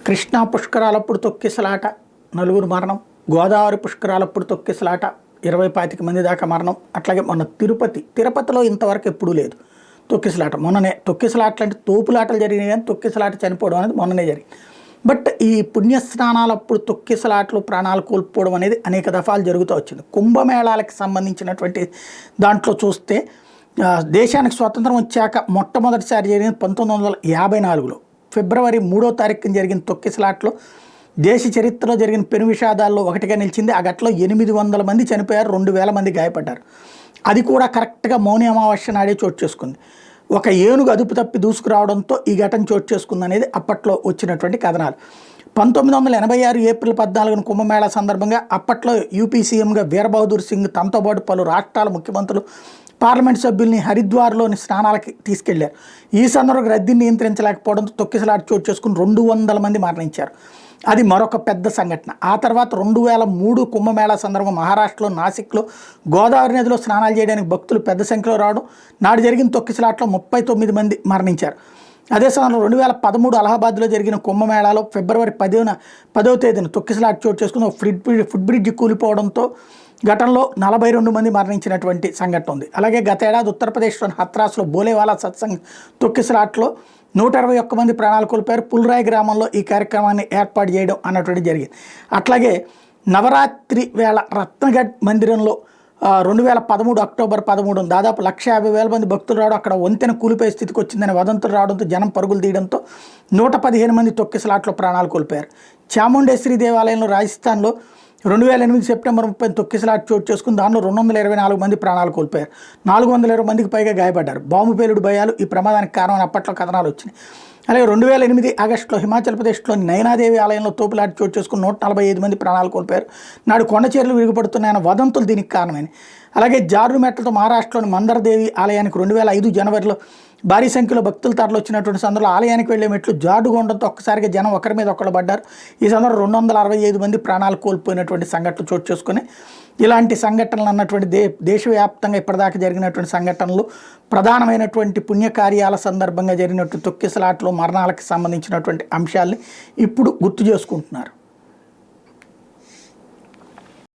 కృష్ణా పుష్కరాలప్పుడు తొక్కిసలాట, నలుగురు మరణం. గోదావరి పుష్కరాలప్పుడు తొక్కిసలాట, 20-25 మంది దాకా మరణం. అట్లాగే మొన్న తిరుపతిలో ఇంతవరకు ఎప్పుడూ లేదు తొక్కిసలాట. మొన్ననే తొక్కిసలాటలు అంటే తోపులాటలు జరిగినాయి, కానీ తొక్కిసలాట చనిపోవడం అనేది మొన్ననే జరిగింది. బట్ ఈ పుణ్యస్నానాలప్పుడు తొక్కిసలాటలు ప్రాణాలు కోల్పోవడం అనేది అనేక దఫాలు జరుగుతూ వచ్చింది. కుంభమేళాలకు సంబంధించినటువంటి దాంట్లో చూస్తే దేశానికి స్వాతంత్రం వచ్చాక మొట్టమొదటిసారి జరిగింది 1954లో ఫిబ్రవరి 3వ తారీఖున జరిగిన తొక్కిసలాట్లో దేశ చరిత్రలో జరిగిన పెను విషాదాల్లో ఒకటిగా నిలిచింది. ఆ ఘటనలో 800 మంది చనిపోయారు, 2000 మంది గాయపడ్డారు. అది కూడా కరెక్ట్గా మౌని అమావాస్య నాడే చోటు చేసుకుంది. ఒక ఏనుగు అదుపు తప్పి దూసుకురావడంతో ఈ ఘటన చోటు చేసుకుంది అనేది అప్పట్లో వచ్చినటువంటి కథనాలు. 1986 ఏప్రిల్ 14న కుంభమేళా సందర్భంగా అప్పట్లో యూపీ సీఎంగా వీరబహదూర్ సింగ్ తమతో పాటు పలు రాష్ట్రాల ముఖ్యమంత్రులు, పార్లమెంట్ సభ్యుల్ని హరిద్వార్లోని స్నానాలకి తీసుకెళ్లారు. ఈ సందర్భంగా రద్దీని నియంత్రించలేకపోవడంతో తొక్కిసలాట చోటు చేసుకుని 200 మంది మరణించారు. అది మరొక పెద్ద సంఘటన. ఆ తర్వాత 2003 కుంభమేళా సందర్భంగా మహారాష్ట్రలో నాసిక్లో గోదావరి నదిలో స్నానాలు చేయడానికి భక్తులు పెద్ద సంఖ్యలో రావడం, నాడు జరిగిన తొక్కిసలాట్లో 39 మంది మరణించారు. అదే సమయంలో 2013 అలహాబాద్లో జరిగిన కుంభమేళాలో ఫిబ్రవరి 10వ తేదీన తొక్కిసలాట చోటు చేసుకుని ఫుట్ బ్రిడ్జ్ కూలిపోవడంతో ఘటనలో 42 మంది మరణించినటువంటి సంఘటన ఉంది. అలాగే గత ఏడాది ఉత్తరప్రదేశ్లోని హత్రాస్లో బోలేవాలా సత్సంగ్ తొక్కిసలాట్లో 121 మంది ప్రాణాలు కోల్పోయారు. పుల్రాయ్ గ్రామంలో ఈ కార్యక్రమాన్ని ఏర్పాటు చేయడం అన్నటువంటి జరిగింది. అట్లాగే నవరాత్రి వేళ రత్నగఢ్ మందిరంలో 2013 అక్టోబర్ 13 దాదాపు 150,000 మంది భక్తులు రావడం, అక్కడ వంతెన కూలిపోయే స్థితికి వచ్చిందని వదంతులు రావడంతో జనం పరుగులు తీయడంతో 115 మంది తొక్కిసలాట్లో ప్రాణాలు కోల్పోయారు. చాముండేశ్వరి దేవాలయంలో రాజస్థాన్లో 2008 సెప్టెంబర్ 30 తొక్కిసలాట చోటు చేసుకుని దానిలో 224 మంది ప్రాణాలు కోల్పోయారు. 420 మందికి పైగా గాయపడ్డారు. బాంబు పేలుడు భయాలు ఈ ప్రమాదానికి కారణమని అప్పట్లో కథనాలు వచ్చినాయి. అలాగే 2008 ఆగస్టులో హిమాచల్ ప్రదేశ్లోని నైనాదేవి ఆలయంలో తోపులాట చోటు చేసుకుని 145 మంది ప్రాణాలు కోల్పోయారు. నాడు కొండచీరలు విరిగిపడుతున్నాయన్న వదంతులు దీనికి కారణమైనవి. అలాగే జారు మెట్లతో మహారాష్ట్రలోని మందరదేవి ఆలయానికి 2005 జనవరిలో భారీ సంఖ్యలో భక్తులు తరలి వచ్చినటువంటి సందర్భంలో ఆలయానికి వెళ్లే మెట్లు జాడుగొండంతో ఒక్కసారిగా జనం ఒకరి మీద ఒకళ్ళు పడ్డారు. ఈ సందర్భంలో 265 మంది ప్రాణాలు కోల్పోయినటువంటి సంఘటనలు చోటు చేసుకుని, ఇలాంటి సంఘటనలు అన్నటువంటి దేశవ్యాప్తంగా ఇప్పటిదాకా జరిగినటువంటి సంఘటనలు, ప్రధానమైనటువంటి పుణ్యకార్యాల సందర్భంగా జరిగినటువంటి తొక్కిసలాట్లు, మరణాలకు సంబంధించినటువంటి అంశాలని ఇప్పుడు గుర్తు చేసుకుంటున్నారు.